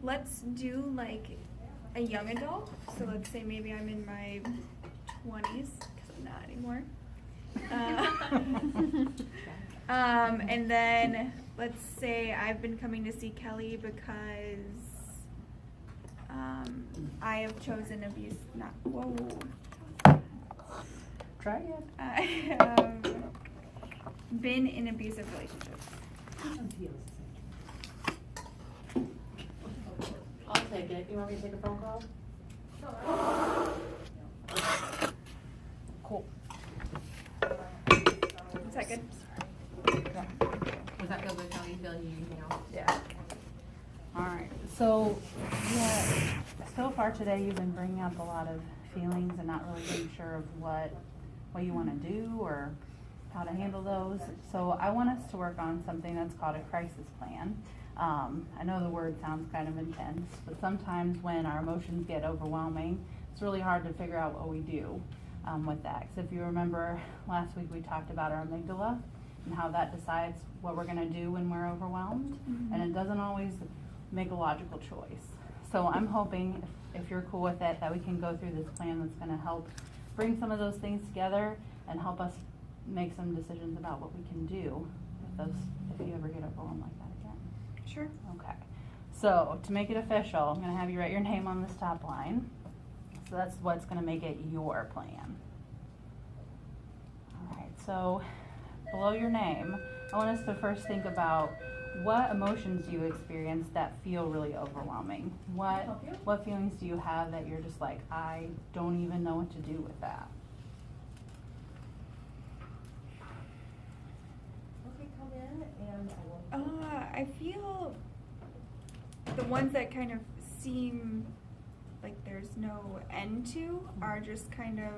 let's do like a young adult. So let's say maybe I'm in my 20s, because I'm not anymore. And then let's say I've been coming to see Kelly because I have chosen Try it. I have been in abusive relationships. I'll take it. You want me to take a phone call? Cool. Is that good? Was that good with how you feel? You need anything else? Yeah. All right. So, yeah, so far today you've been bringing up a lot of feelings and not really being sure of what you want to do or how to handle those. So I want us to work on something that's called a crisis plan. I know the word sounds kind of intense, but sometimes when our emotions get overwhelming, it's really hard to figure out what we do with that. So if you remember last week we talked about our amygdala and how that decides what we're going to do when we're overwhelmed, and it doesn't always make a logical choice. So I'm hoping, if you're cool with it, that we can go through this plan that's going to help bring some of those things together and help us make some decisions about what we can do if you ever get overwhelmed like that again. Sure. Okay. So to make it official, I'm going to have you write your name on this top line. So that's what's going to make it your plan. All right. So below your name, I want us to first think about what emotions do you experience that feel really overwhelming? What feelings do you have that you're just like, I don't even know what to do with that? Okay, come in and I will. I feel the ones that kind of seem like there's no end to are just kind of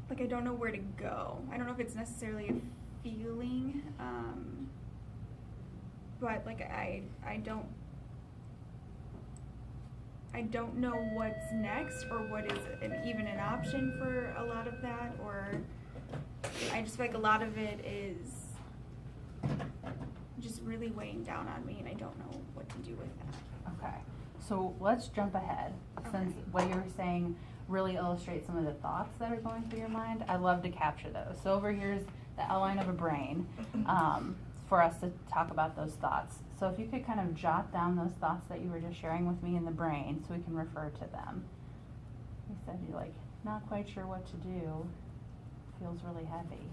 like I don't know where to go. I don't know if it's necessarily a feeling, but like I don't know what's next or what is even an option for a lot of that, or I just feel like a lot of it is just really weighing down on me and I don't know what to do with that. Okay. So let's jump ahead. Since what you're saying really illustrates some of the thoughts that are going through your mind, I love to capture those. So over here's the outline of a brain for us to talk about those thoughts. So if you could kind of jot down those thoughts that you were just sharing with me in the brain so we can refer to them. You said you're like, not quite sure what to do. Feels really heavy.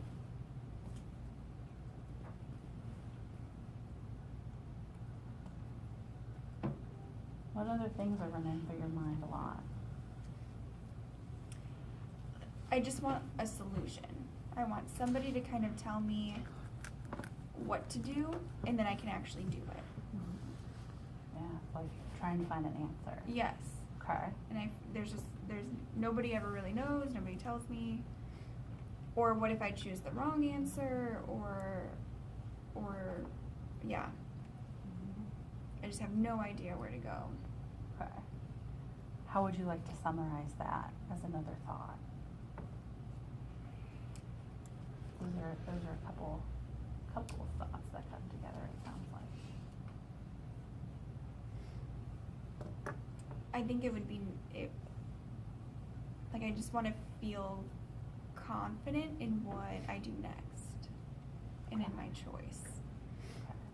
What other things are running through your mind a lot? I just want a solution. I want somebody to kind of tell me what to do and then I can actually do it. Yeah, like trying to find an answer. Yes. Okay. And there's nobody ever really knows, nobody tells me. Or what if I choose the wrong answer, or yeah. I just have no idea where to go. Okay. How would you like to summarize that as another thought? Those are a couple of thoughts that come together, it sounds like. I think it would be like I just want to feel confident in what I do next and in my choice.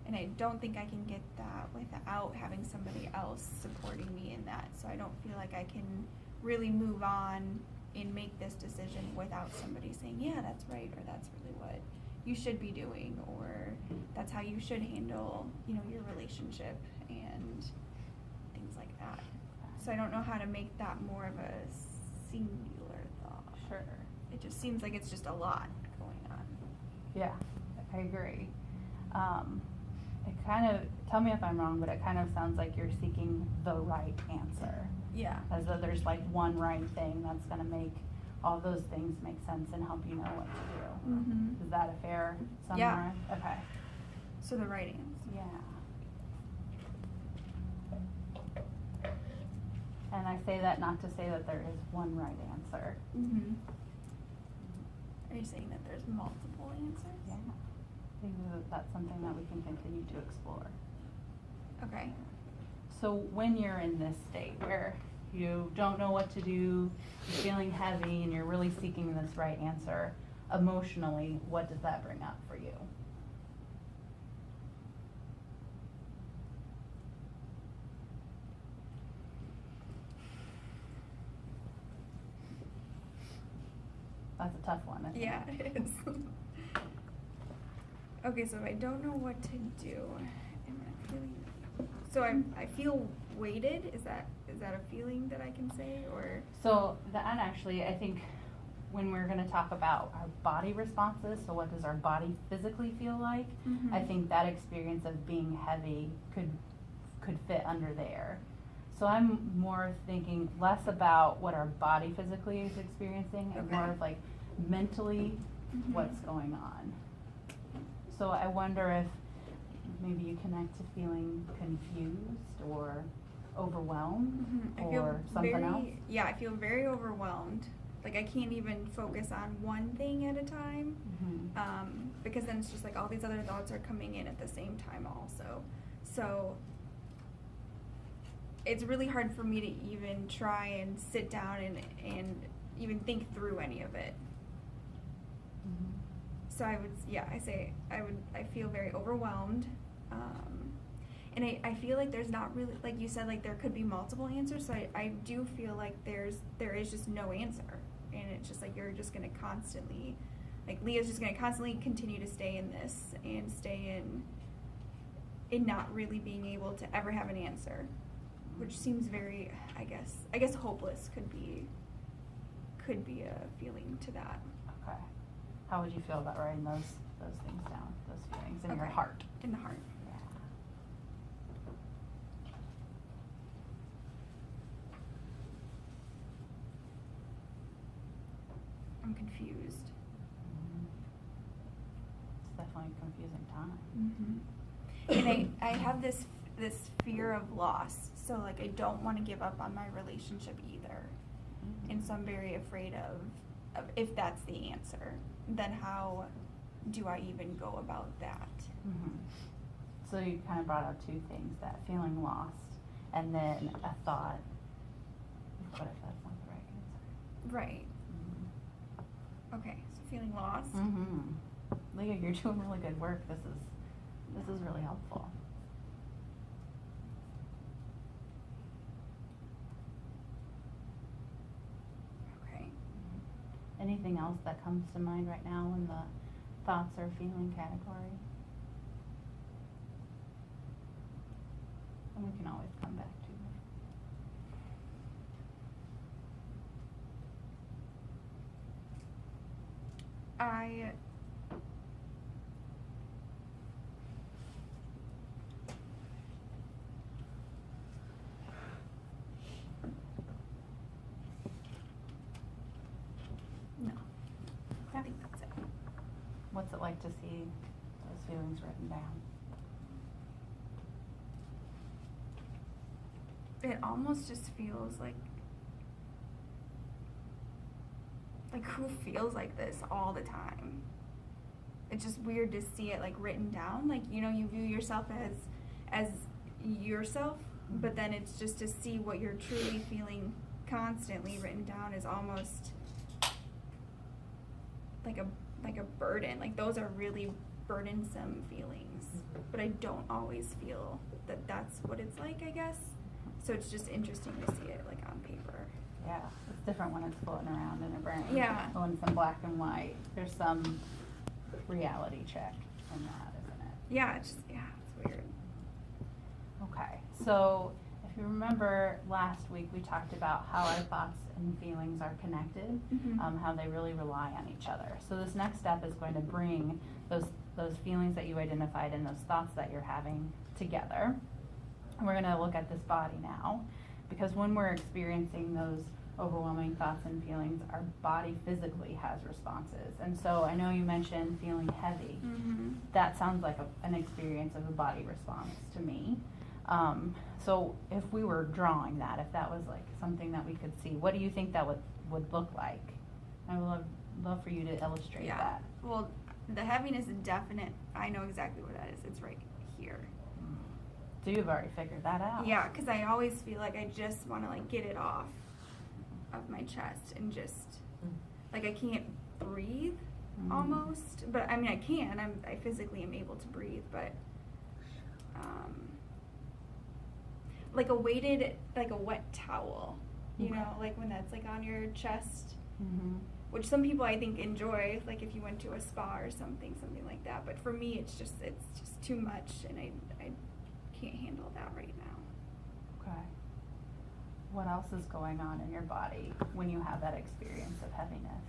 And I don't think I can get that without having somebody else supporting me in that. So I don't feel like I can really move on and make this decision without somebody saying, yeah, that's right, or that's really what you should be doing, or that's how you should handle, your relationship and things like that. So I don't know how to make that more of a singular thought. Sure. It just seems like it's just a lot going on. Yeah, I agree. It kind of, tell me if I'm wrong, but it kind of sounds like you're seeking the right answer. Yeah. As though there's like one right thing that's going to make all those things make sense and help you know what to do. Mm-hmm. Is that a fair summary? Yeah. Okay. So the right answer. Yeah. And I say that not to say that there is one right answer. Mm-hmm. Are you saying that there's multiple answers? Yeah. think that that's something that we can continue to explore. Okay. So when you're in this state where you don't know what to do, you're feeling heavy, and you're really seeking this right answer, emotionally, what does that bring up for you? That's a tough one, isn't it? Yeah, it is. Okay, so if I don't know what to do, am I feeling? So I feel weighted. Is that a feeling that I can say, or? So that actually, I think when we're gonna talk about our body responses, so what does our body physically feel like? Mhm. I think that experience of being heavy could fit under there. So I'm more thinking less about what our body physically is experiencing and more Okay. of like mentally Mhm. what's going on. So I wonder if maybe you connect to feeling confused or overwhelmed Mhm. I feel or something very, else. Yeah, I feel very overwhelmed. Like I can't even focus on one thing at a time. Mhm. Because then it's just like all these other thoughts are coming in at the same time also. So it's really hard for me to even try and sit down and even think through any of it. Mhm. So I feel very overwhelmed. And I feel like there's not really, like you said, like there could be multiple answers. So I do feel like there is just no answer. And it's just like you're just going to constantly, like Leah's just going to constantly continue to stay in this and stay in not really being able to ever have an answer, which seems very, I guess hopeless could be a feeling to that. Okay. How would you feel about writing those things down, those feelings in your Okay. heart? In the heart. Yeah. I'm confused. It's definitely a confusing time. And I have this fear of loss. So like I don't want to give up on my relationship either. And so I'm very afraid of if that's the answer, then how do I even go about that? Mhm. So you kind of brought up two things, that feeling lost and then a thought, what if that's not the right answer? Right. Okay. So feeling lost. Mm-hmm. Leah, you're doing really good work. This is really helpful. Okay. Anything else that comes to mind right now in the thoughts or feeling category? And we can always come back to it. I No. I think that's it. What's it like to see those feelings written down? It almost just feels like who feels like this all the time? It's just weird to see it like written down. Like, you know, you view yourself as yourself, but then it's just to see what you're truly feeling constantly written down is almost like a burden. Like those are really burdensome feelings, but I don't always feel that that's what it's like, I guess. So it's just interesting to see it like on paper. Yeah, it's different when it's floating around in a brain. Yeah. But when it's in black and white, there's some reality check in that, isn't it? Yeah, it's weird. Okay, so if you remember last week, we talked about how our thoughts and feelings are connected, Mhm. how they really rely on each other. So this next step is going to bring those feelings that you identified and those thoughts that you're having together. And we're gonna look at this body now, because when we're experiencing those overwhelming thoughts and feelings, our body physically has responses. And so I know you mentioned feeling heavy. Mhm. That sounds like an experience of a body response to me. So if we were drawing that, if that was like something that we could see, what do you think that would look like? I would love for you to illustrate Yeah. that. Well, The heaviness is definite. I know exactly what that is. It's right here. So you've already figured that out. Yeah, because I always feel like I just want to like get it off of my chest and just like I can't breathe almost. But I mean I can. I physically am able to breathe, but like a weighted, like a wet towel, you Okay. know, like when that's like on your chest, Mm-hmm. which some people I think enjoy, like if you went to a spa or something like that. But for me, it's just too much, and I can't handle that right now. Okay. What else is going on in your body when you have that experience of heaviness?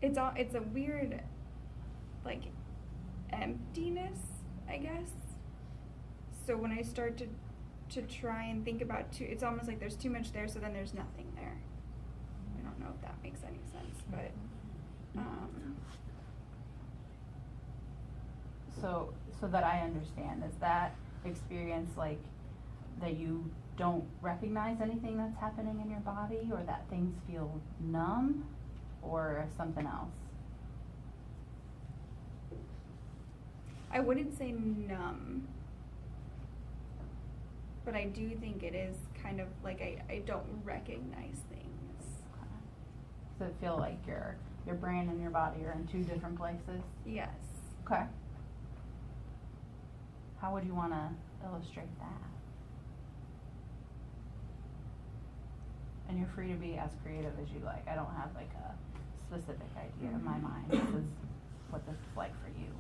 It's a weird, like, emptiness, I guess. So when I start to try and think about it's almost like there's too much there, so then there's nothing there. I don't know if that makes any sense, but So that I understand, is that experience like that you don't recognize anything that's happening in your body, or that things feel numb, or something else? I wouldn't say numb, but I do think it is kind of like I don't recognize things. Okay. Does it feel like your brain and your body are in two different places? Yes. Okay. How would you want to illustrate that? And you're free to be as creative as you like. I don't have like a specific idea in my mind. This is what this is like for you.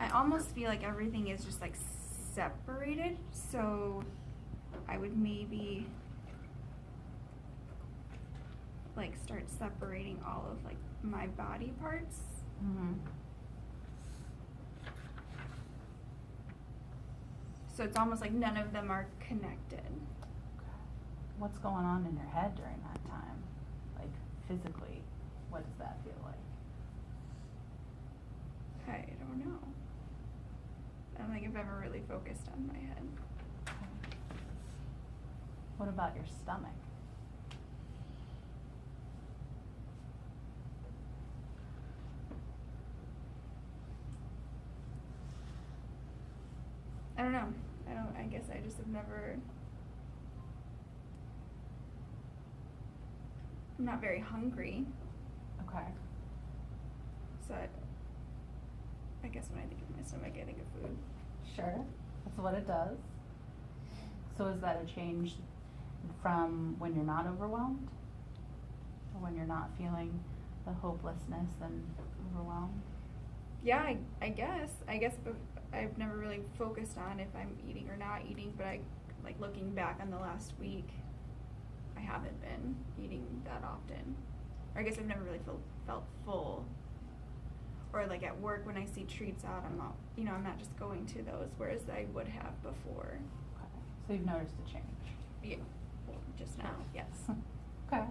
I almost feel like everything is just like separated, so I would maybe like start separating all of like my body parts. Mm-hmm. So it's almost like none of them are connected. What's going on in your head during that time? Like physically, what does that feel like? I don't know. I don't think I've ever really focused on my head. What about your stomach? I don't know. I guess I just have never. I'm not very hungry, Okay. so I guess when I think of my stomach, I think of food. Sure. That's what it does. So is that a change from when you're not overwhelmed? Or when you're not feeling the hopelessness and overwhelmed? Yeah, I guess. But I've never really focused on if I'm eating or not eating, but like looking back on the last week, I haven't been eating that often. Or I guess I've never really felt full. Or like at work when I see treats out, I'm not just going to those, whereas I would have before. Okay. So you've noticed a change? Yeah, just now, yes. Okay.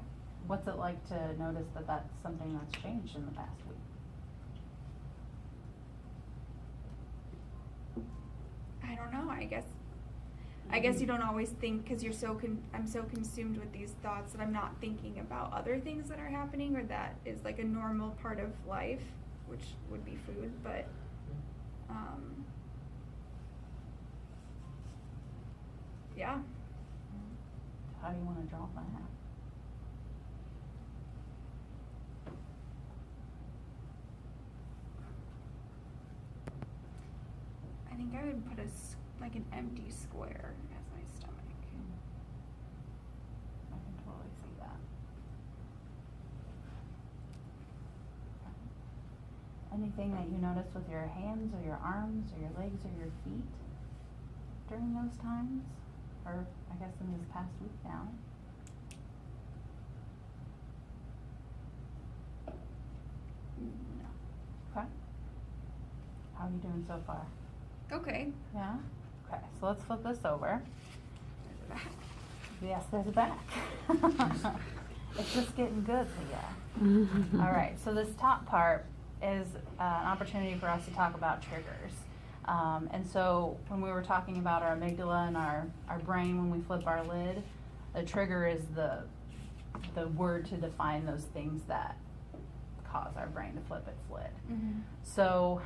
What's it like to notice that that's something that's changed in the past week? I don't know. I guess you don't always think because you're I'm so consumed with these thoughts that I'm not thinking about other things that are happening or that is like a normal part of life, which would be food. But yeah. How do you want to draw that? I think I would put like an empty square as my stomach. I can totally see that. Okay. Anything that you notice with your hands or your arms or your legs or your feet during those times? Or I guess in this past week now? No. Okay. How are you doing so far? Okay. Yeah? Okay, so let's flip this over. There's a back. Yes, there's a back. It's just getting good to you. All right, so this top part is an opportunity for us to talk about triggers. And so when we were talking about our amygdala and our brain when we flip our lid, A trigger is the word to define those things that cause our brain to flip its lid. Mhm. So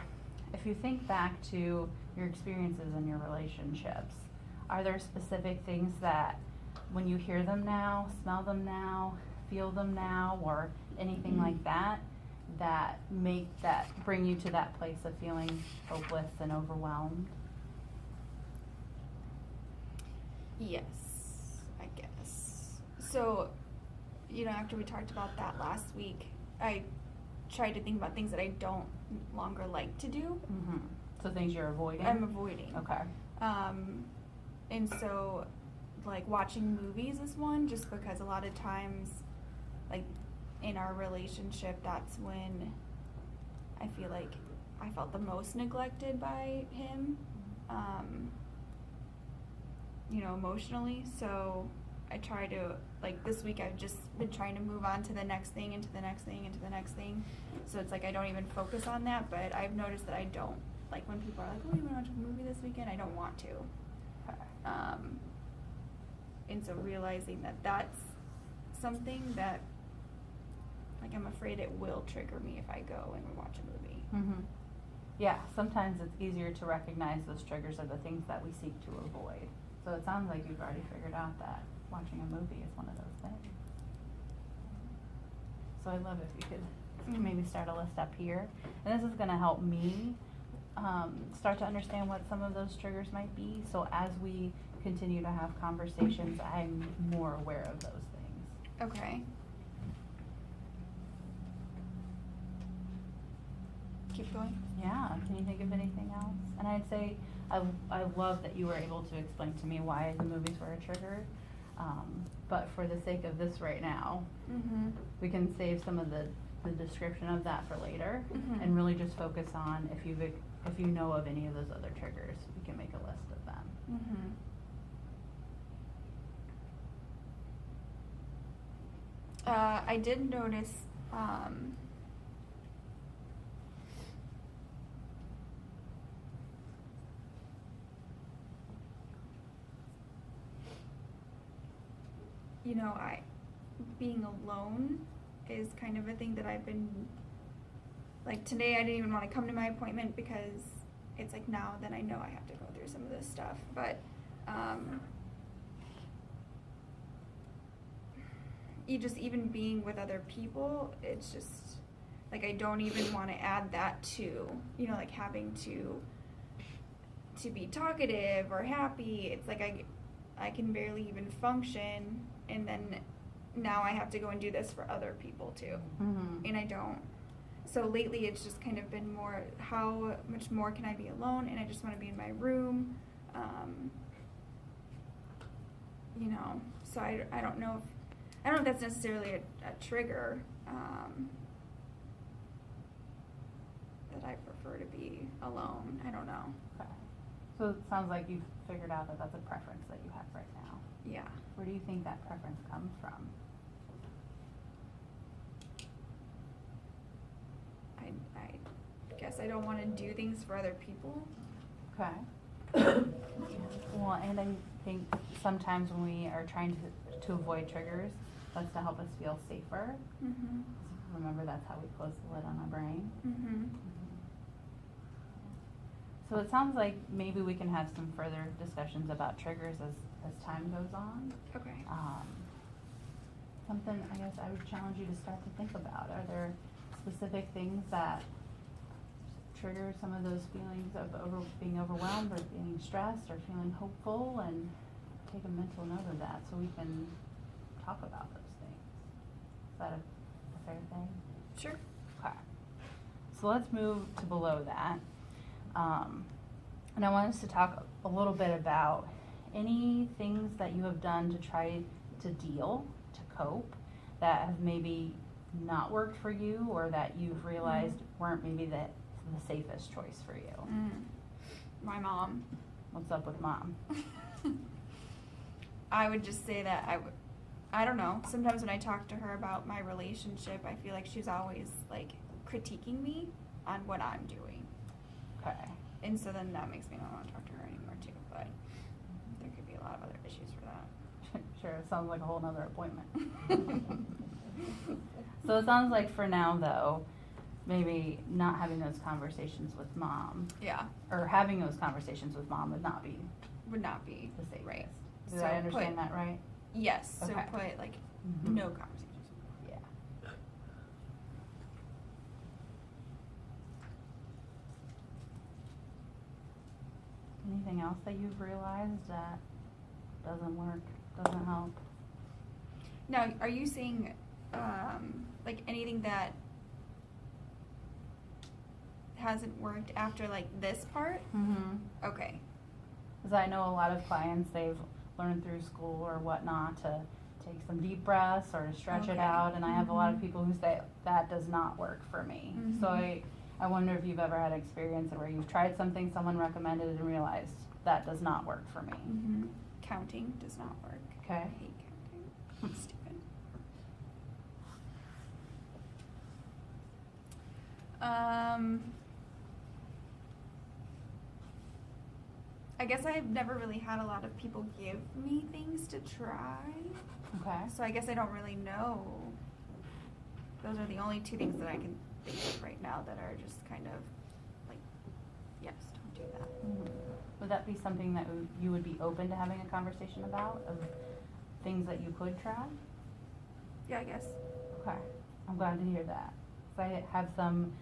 if you think back to your experiences in your relationships, are there specific things that when you hear them now, smell them now, feel them now, or anything like that, that bring you to that place of feeling hopeless and overwhelmed? Yes, I guess. So, after we talked about that last week, I tried to think about things that I don't longer like to do. Mm-hmm. So things you're avoiding? I'm avoiding. Okay. And so, like, watching movies is one, just because a lot of times, like, in our relationship, that's when I feel like I felt the most neglected by him, emotionally. So I try to, like, this week I've just been trying to move on to the next thing, into the next thing, into the next thing. So it's like I don't even focus on that, but I've noticed that I don't, like, when people are like, oh, you want to watch a movie this weekend? I don't want to. Okay. And so realizing that that's something that, like, I'm afraid it will trigger me if I go and watch a movie. Mm-hmm. Yeah, sometimes it's easier to recognize those triggers are the things that we seek to avoid. So it sounds like you've already figured out that watching a movie is one of those things. So I'd love if you could maybe start a list up here. And this is going to help me start to understand what some of those triggers might be. So as we continue to have conversations, I'm more aware of those things. Okay. Keep going. Yeah, can you think of anything else? And I'd say I love that you were able to explain to me why the movies were a trigger. But for the sake of this right now, Mm-hmm. we can save some of the description of that for later Mhm. and really just focus on if you know of any of those other triggers, we can make a list of them. Mm-hmm. I did notice, being alone is kind of a thing that I've been, like, today I didn't even want to come to my appointment because it's like now that I know I have to go through some of this stuff, but, even being with other people, it's just, like, I don't even want to add that to, like, having to be talkative or happy. It's like I can barely even function, and then now I have to go and do this for other people too. Mm-hmm. And I don't. So lately it's just kind of been more, how much more can I be alone? And I just want to be in my room. So I don't know if that's necessarily a trigger, that I prefer to be alone. I don't know. Okay. So it sounds like you've figured out that that's a preference that you have right now. Yeah. Where do you think that preference comes from? I guess I don't want to do things for other people. Okay. Well, and I think sometimes when we are trying to avoid triggers, that's to help us feel safer. Mm-hmm. Remember, that's how we close the lid on our brain. Mm-hmm. So it sounds like maybe we can have some further discussions about triggers as time goes on. Okay. Something I guess I would challenge you to start to think about. Are there specific things that trigger some of those feelings of being overwhelmed or being stressed or feeling hopeful, and take a mental note of that so we can talk about those things. Is that a fair thing? Sure. Okay. So let's move to below that. And I want us to talk a little bit about any things that you have done to try to deal, to cope, that have maybe not worked for you, or that you've realized weren't maybe the safest choice for you. My mom. What's up with mom? I would just say that I don't know. Sometimes when I talk to her about my relationship, I feel like she's always, like, critiquing me on what I'm doing. Okay. And so then that makes me not want to talk to her anymore too, but there could be a lot of other issues for that. Sure, it sounds like a whole nother appointment. So it sounds like for now though, maybe not having those conversations with mom, Yeah, or having those conversations with mom would not be would not be the safest. right. Did So I understand put- that right? Yes, so Okay. put like Mhm. no conversations. Yeah. Anything else that you've realized that doesn't work, doesn't help? Now, are you saying, like anything that hasn't worked after like this part? Mm-hmm. Okay. Because I know a lot of clients, they've learned through school or whatnot to take some deep breaths or to stretch it Okay. out, and I have a lot of Mhm. people who say that does not work for me. So Mhm. I wonder if you've ever had experience where you've tried something someone recommended and realized that does not work for me. Mm-hmm. Counting does not work. Okay. I hate counting. Stupid. I guess I've never really had a lot of people give me things to try, Okay. so I guess I don't really know. Those are the only two things that I can think of right now that are just kind of like, yes, don't do that. Mhm. Would that be something that you would be open to having a conversation about, of things that you could try? Yeah, I guess. Okay, I'm glad to hear that. So I have some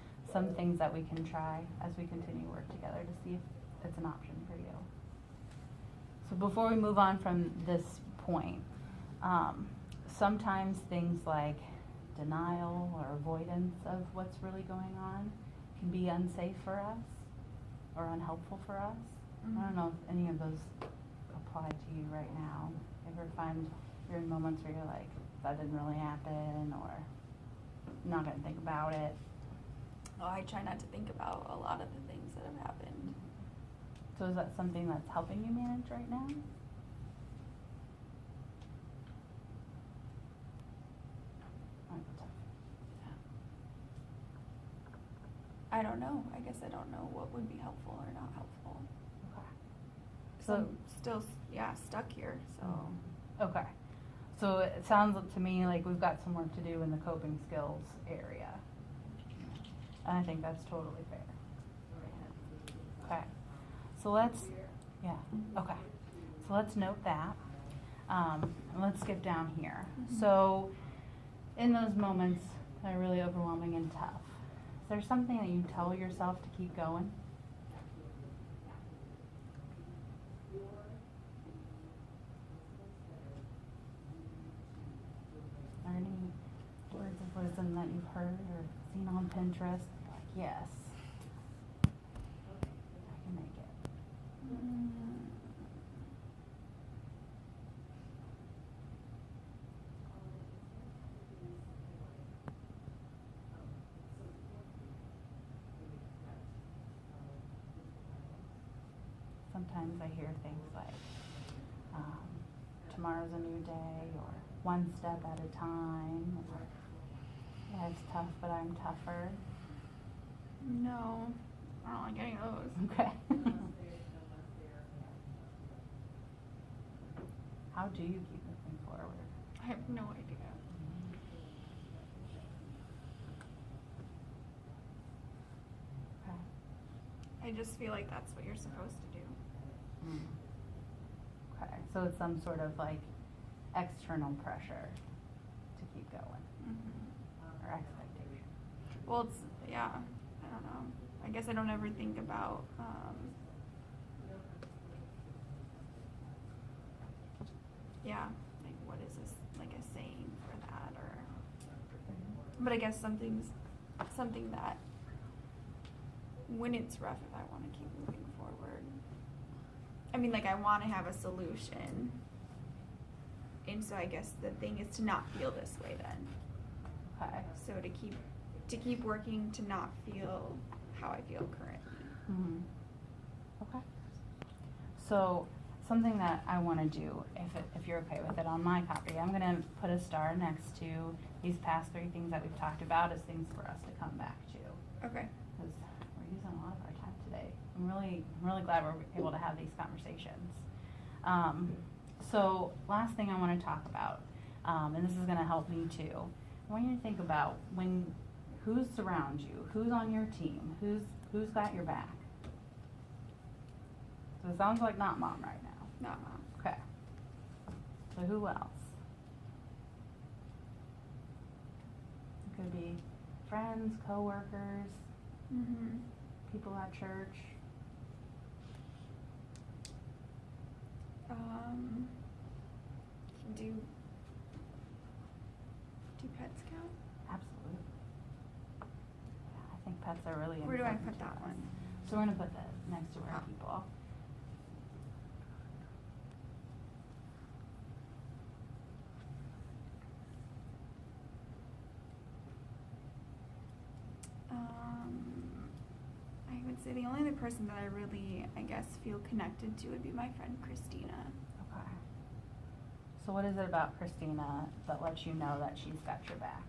things that we can try as we continue to work together to see if it's an option for you. So before we move on from this point, sometimes things like denial or avoidance of what's really going on can be unsafe for us or unhelpful for us. I don't know if any of those apply to you right now. Ever find you're in moments where you're like, that didn't really happen, or I'm not gonna think about it? Oh, I try not to think about a lot of the things that have happened. So is that something that's helping you manage right now? I don't know. I guess I don't know what would be helpful or not helpful. Okay. So So- I'm still, yeah, stuck here, so. Okay. So it sounds to me like we've got some work to do in the coping skills area. And I think that's totally fair. Okay. So let's, yeah, okay. So let's note that. And let's skip down here. Mhm. So in those moments that are really overwhelming and tough, is there something that you tell yourself to keep going? Are any words of wisdom that you've heard or seen on Pinterest? Like, yes, I can make it. Mm. Sometimes I hear things like, tomorrow's a new day, or one step at a time, or yeah, it's tough, but I'm tougher. No, I don't like any of those. Okay. How do you keep moving forward? I have no idea. Okay. I just feel like that's what you're supposed to do. Mm. Okay, so it's some sort of like external pressure to keep going, Mm-hmm. or expectation. Well, it's, yeah, I don't know. I guess I don't ever think about, yeah, like what is this, like a saying for that, or, but I guess something that when it's rough, if I want to keep moving forward. I mean, like I want to have a solution. And so I guess the thing is to not feel this way then. Okay. So to keep working to not feel how I feel currently. Mm-hmm. Okay. So something that I want to do, if you're okay with it, on my copy, I'm going to put a star next to these past 3 things that we've talked about as things for us to come back to. Okay. Because we're using a lot of our time today. I'm really glad we're able to have these conversations. So last thing I want to talk about, and this is going to help me too. I want you to think about who's around you, who's on your team, who's got your back. So it sounds like not mom right now. Not mom. Okay. So who else? It could be friends, coworkers, Mm-hmm. people at church. Do pets count? Absolutely. Yeah, I think pets are really important. Where do I put to that us. one? So we're gonna put that next to our Oh. people. I would say the only other person that I really, I guess, feel connected to would be my friend Christina. Okay. So what is it about Christina that lets you know that she's got your back?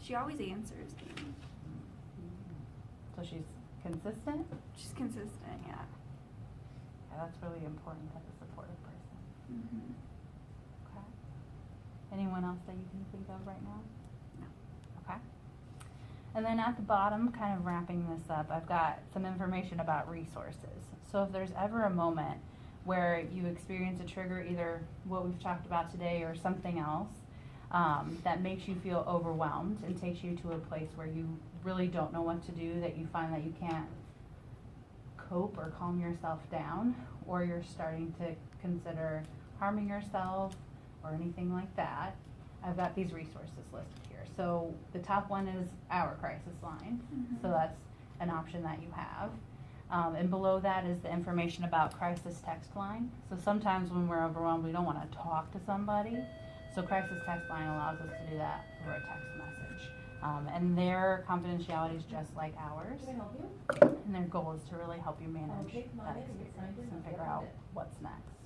She always answers me. So she's consistent? She's consistent, yeah. Yeah, that's really important to have a supportive person. Mm-hmm. Okay. Anyone else that you can think of right now? No. Okay. And then at the bottom, kind of wrapping this up, I've got some information about resources. So if there's ever a moment where you experience a trigger, either what we've talked about today or something else, that makes you feel overwhelmed and takes you to a place where you really don't know what to do, that you find that you can't cope or calm yourself down, or you're starting to consider harming yourself or anything like that, I've got these resources listed here. So the top one is our crisis line. Mhm. So that's an option that you have. And below that is the information about crisis text line. So sometimes when we're overwhelmed, we don't want to talk to somebody. So crisis text line allows us to do that over a text message. And their confidentiality is just like ours. Can I help you? And their goal is to really help you manage take that mine and experience sign it and and figure get out it. what's next.